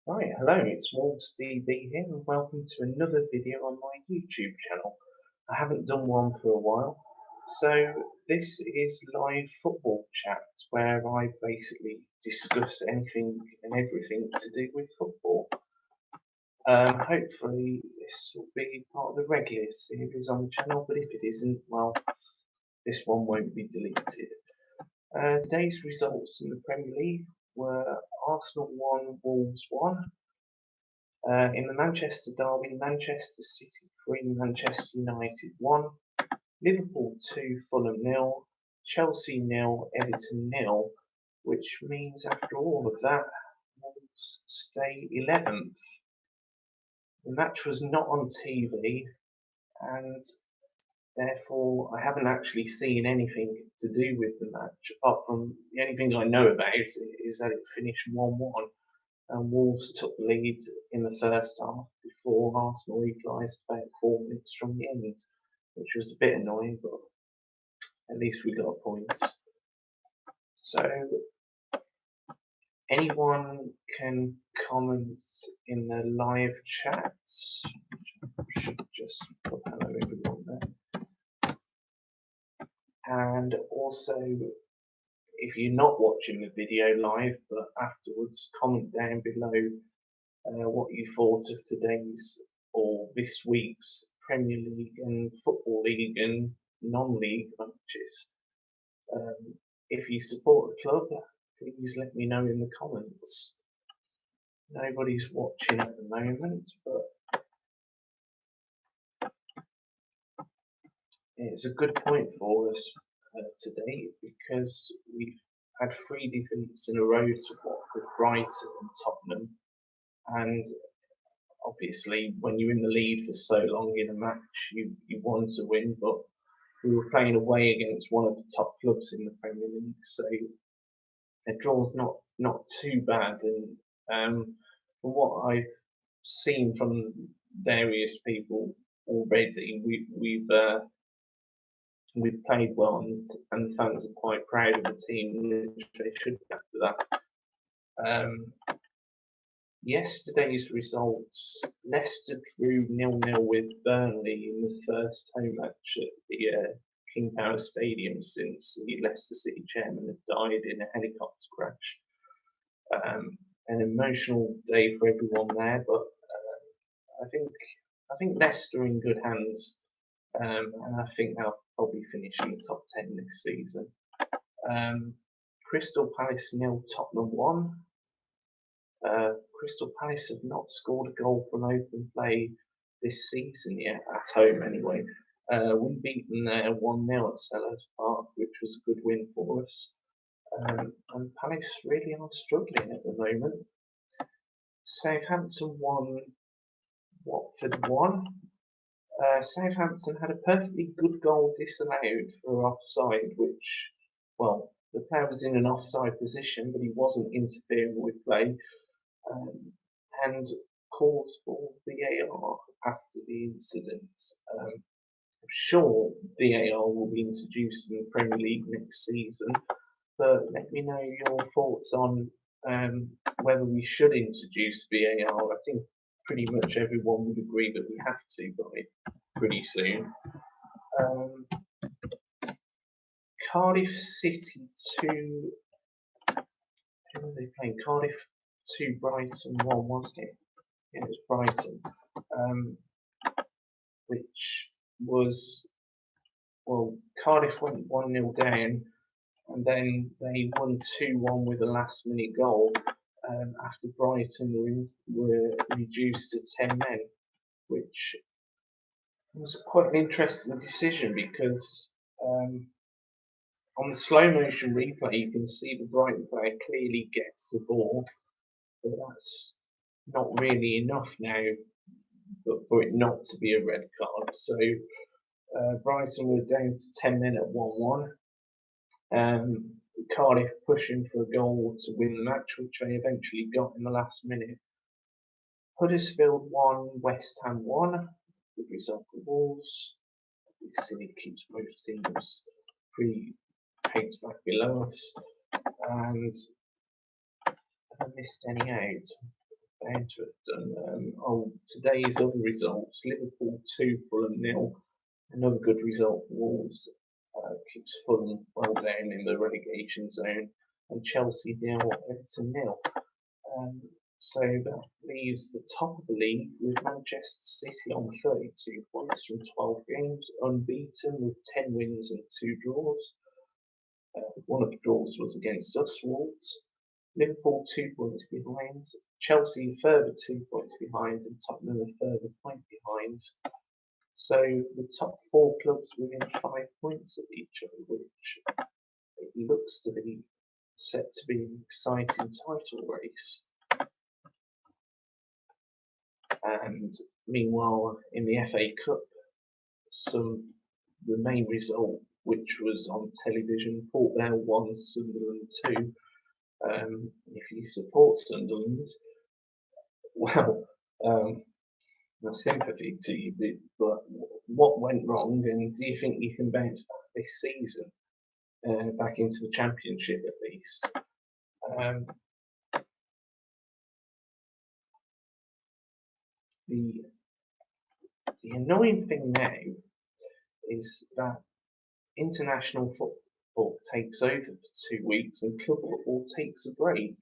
Right, hello, it's Wolves TV here, and welcome to another video on my YouTube channel. I haven't done one for a while, so this is live football chat where I basically discuss anything and everything to do with football. Hopefully this will be part of the regular series on the channel, but if it isn't, well, this one won't be deleted. Today's results in the Premier League were Arsenal 1, Wolves 1. In the Manchester derby, Manchester City 3, Manchester United 1, Liverpool 2, Fulham 0, Chelsea 0, Everton 0, which means after all of that, Wolves stay 11th. The match was not on TV, and therefore I haven't actually seen anything to do with the match, apart from the only thing I know about is that it finished 1-1. And Wolves took the lead in the first half before Arsenal equalised about 4 minutes from the end, which was a bit annoying, but at least we got a point. So anyone can comment in the live chats. I should just put hello everyone there. And also, if you're not watching the video live, but afterwards, comment down below what you thought of today's or this week's Premier League and Football League and non-league matches. If you support the club, please let me know in the comments. Nobody's watching at the moment, but it's a good point for us today because we've had 3 defeats in a row to Watford, Brighton and Tottenham, and obviously when you're in the lead for so long in a match you want to win, but we were playing away against one of the top clubs in the Premier League, so a draw's not too bad. And from what I've seen from various people already, we've played well, and the fans are quite proud of the team, which they should be after that. Yesterday's results: Leicester drew 0-0 with Burnley in the first home match at the King Power Stadium since the Leicester City chairman had died in a helicopter crash. An emotional day for everyone there, but I think Leicester are in good hands, and I think they'll probably finish in the top 10 this season. Crystal Palace 0, Tottenham 1. Crystal Palace have not scored a goal from open play this season yet, at home anyway. We beat them there 1-0 at Selhurst Park, which was a good win for us. And Palace really are struggling at the moment. Southampton 1, Watford 1. Southampton had a perfectly good goal disallowed for offside, which, well, the player was in an offside position, but he wasn't interfering with play. And called for VAR after the incident. I'm sure VAR will be introduced in the Premier League next season, but let me know your thoughts on whether we should introduce VAR. I think pretty much everyone would agree that we have to by pretty soon. Cardiff City 2. Who were they playing? Cardiff 2, Brighton 1, wasn't it? Yeah, it was Brighton, which was, well, Cardiff went 1-0 down, and then they won 2-1 with a last-minute goal after Brighton were reduced to 10 men, which was quite an interesting decision because on the slow motion replay you can see the Brighton player clearly gets the ball, but that's not really enough now for it not to be a red card. So Brighton were down to 10 men at 1-1. Cardiff pushing for a goal to win the match, which they eventually got in the last minute. Huddersfield 1, West Ham 1. Good result for Wolves. Obviously it keeps both teams 3 pegs back below us. And have I missed any out? bound to have done. Today's other results: Liverpool 2, Fulham 0. Another good result. Wolves keeps Fulham well down in the relegation zone, and Chelsea 0, Everton 0. So that leaves the top of the league with Manchester City on 32 points from 12 games, unbeaten with 10 wins and 2 draws. One of the draws was against us, Wolves. Liverpool 2 points behind, Chelsea a further 2 points behind, and Tottenham a further point behind. So the top 4 clubs within 5 points of each other, which it looks to be set to be an exciting title race. And meanwhile, in the FA Cup, the main result, which was on television, Port Vale 1, Sunderland 2. If you support Sunderland, well, my sympathy to you, but what went wrong, and do you think you can bounce back this season, back into the Championship at least? The annoying thing now is that international football takes over for 2 weeks and club football takes a break.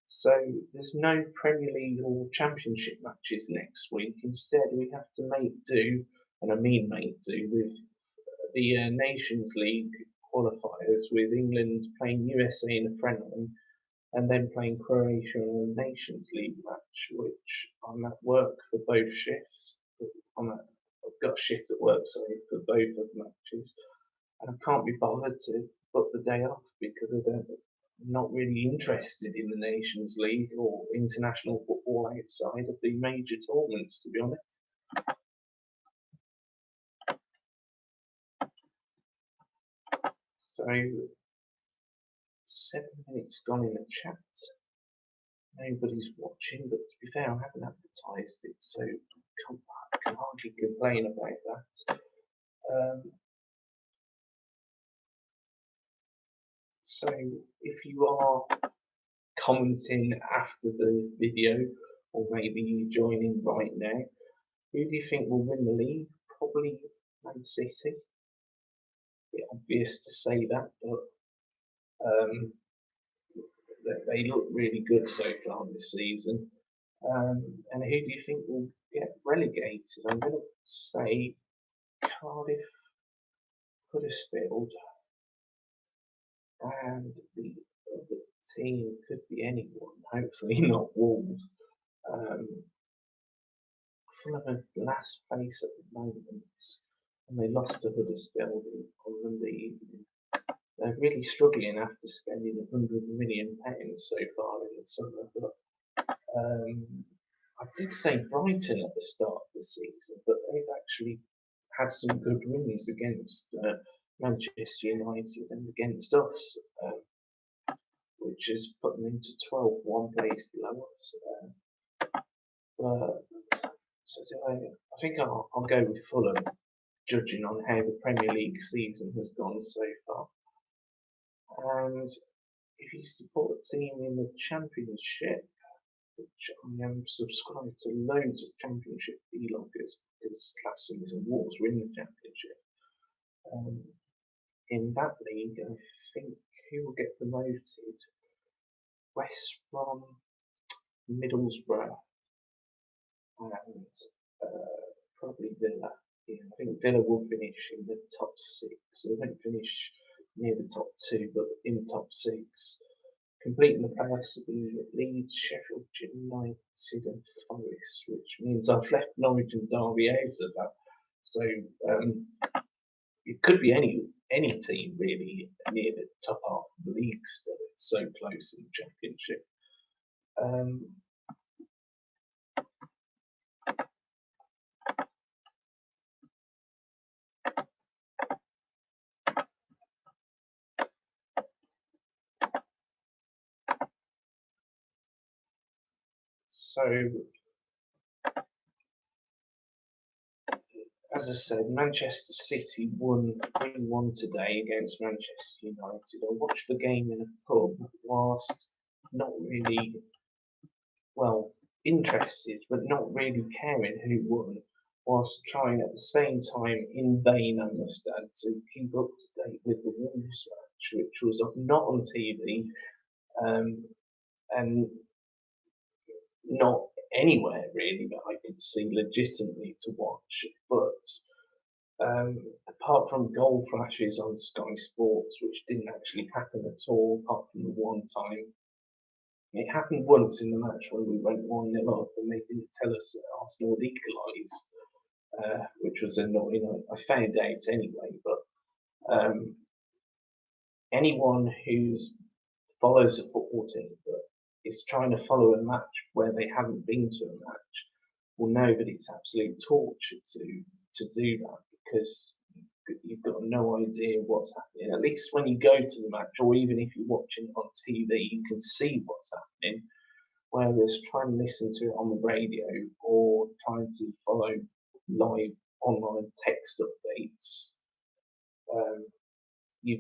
So there's no Premier League or Championship matches next week. Instead, we have to make do, and I mean make do, with the Nations League qualifiers, with England playing USA in a friendly, and then playing Croatia in a Nations League match, which I'm at work for both shifts. I've got a shift at work, sorry, for both of the matches, and I can't be bothered to book the day off because I'm not really interested in the Nations League or international football outside of the major tournaments, to be honest. So, 7 minutes gone in the chat. Nobody's watching, but to be fair, I haven't advertised it, so I can hardly complain about that. So if you are commenting after the video, or maybe you join in right now, who do you think will win the league? Probably Man City. It's obvious to say that, but they look really good so far this season. And who do you think will get relegated? I'm going to say Cardiff, Huddersfield, and the other team could be anyone, hopefully not Wolves. Fulham are last place at the moment, and they lost to Huddersfield on Monday evening. They're really struggling after spending £100 million so far in the summer, but I did say Brighton at the start of the season, but they've actually had some good wins against Manchester United and against us, which has put them into 12th, one place below us. I think I'll go with Fulham, judging on how the Premier League season has gone so far. And if you support a team in the Championship, which I am subscribed to loads of Championship vloggers, because last season Wolves were in the Championship. In that league, I think who will get promoted? West Brom, Middlesbrough, and probably Villa. Yeah, I think Villa will finish in the top 6. So they won't finish near the top 2, but in the top 6. Completing the playoffs will be Leeds, Sheffield United, and Forest, which means I've left Norwich and Derby out of that. So it could be any team really near the top half of the league still. It's so close in the Championship. So, as I said, Manchester City won 3-1 today against Manchester United. I watched the game in a pub whilst not really, well, interested but not really caring who won, whilst trying at the same time, in vain I must add, to keep up to date with the Wolves match, which was not on TV, um, and not anywhere really that I could see legitimately to watch. But apart from goal flashes on Sky Sports, which didn't actually happen at all, apart from the one time. It happened once in the match when we went 1-0 up and they didn't tell us that Arsenal had equalised, which was annoying. I found out anyway, but anyone who follows a football team but is trying to follow a match where they haven't been to a match will know that it's absolute torture to do that, because you've got no idea what's happening. At least when you go to the match, or even if you're watching it on TV, you can see what's happening. Whereas trying to listen to it on the radio or trying to follow live online text updates, you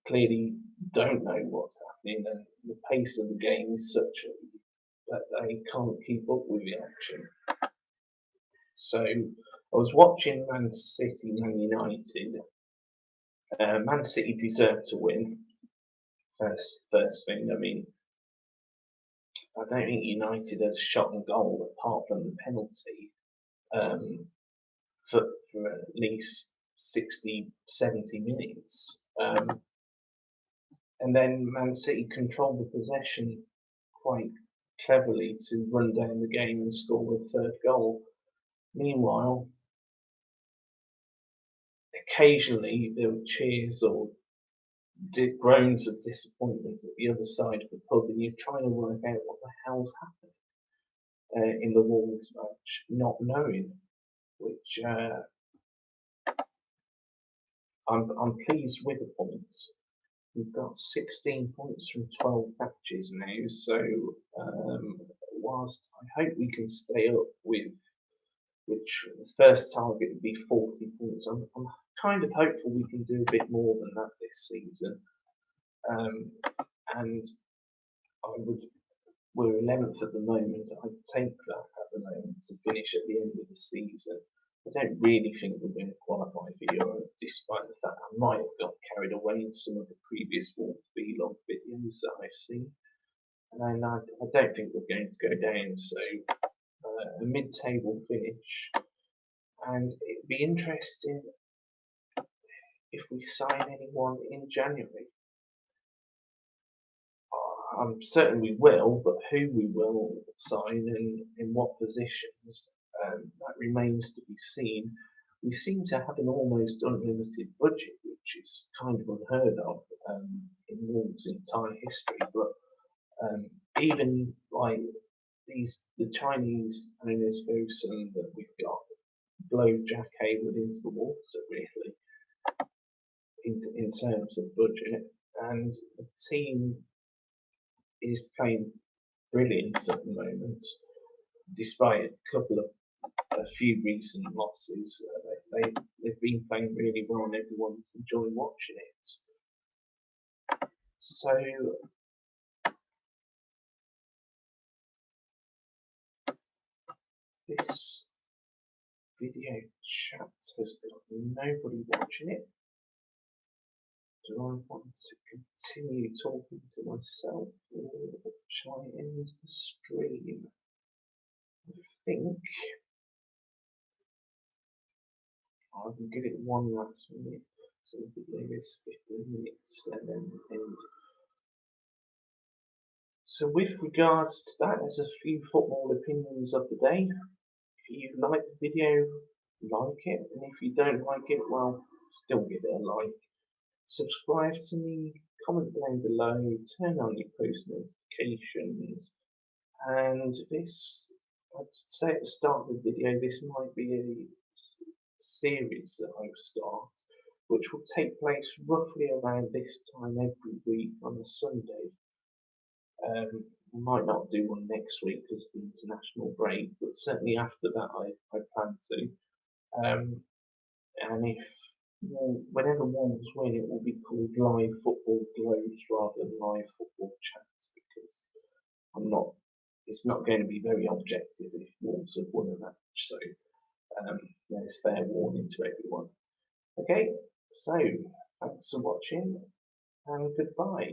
clearly don't know what's happening, and the pace of the game is such that they can't keep up with the action. So I was watching Man City, Man United. Man City deserved to win. First thing, I mean, I don't think United had shot on goal apart from the penalty for at least 60, 70 minutes. And then Man City controlled the possession quite cleverly to run down the game and score the third goal. Meanwhile, occasionally there were cheers or groans of disappointment at the other side of the pub, and you're trying to work out what the hell's happened in the Wolves match, not knowing. Which I'm pleased with the points. We've got 16 points from 12 matches now, so whilst I hope we can stay up with, which the first target would be 40 points, I'm kind of hopeful we can do a bit more than that this season. And we're 11th at the moment. I'd take that at the moment to finish at the end of the season. I don't really think we're going to qualify for Europe, despite the fact I might have got carried away in some of the previous Wolves vlog videos that I've seen. And I don't think we're going to go down, so a mid-table finish. And it'd be interesting if we sign anyone in January. I'm certain we will, but who we will sign and in what positions, that remains to be seen. We seem to have an almost unlimited budget, which is kind of unheard of in Wolves' entire history. But even like the Chinese owners Fulham that we've got blow Jack Hayward into the water, really, in terms of budget, and the team is playing brilliant at the moment, despite a few recent losses. They've been playing really well, and everyone's enjoying watching it. So this video chat has got nobody watching it. Do I want to continue talking to myself, or shall I end the stream? I think I can give it one last minute. So the video is 15 minutes and then end. So with regards to that, there's a few football opinions of the day. If you like the video, like it, and if you don't like it, well, still give it a like. Subscribe to me, comment down below, turn on your post notifications, and this, I'd say at the start of the video, this might be a series that I will start, which will take place roughly around this time every week on a Sunday. We might not do one next week because of the international break, but certainly after that I plan to. And if whenever Wolves win, it will be called Live Football Globes rather than Live Football Chats, because I'm not it's not going to be very objective if Wolves have won a match. So there's fair warning to everyone. Okay, so thanks for watching and goodbye.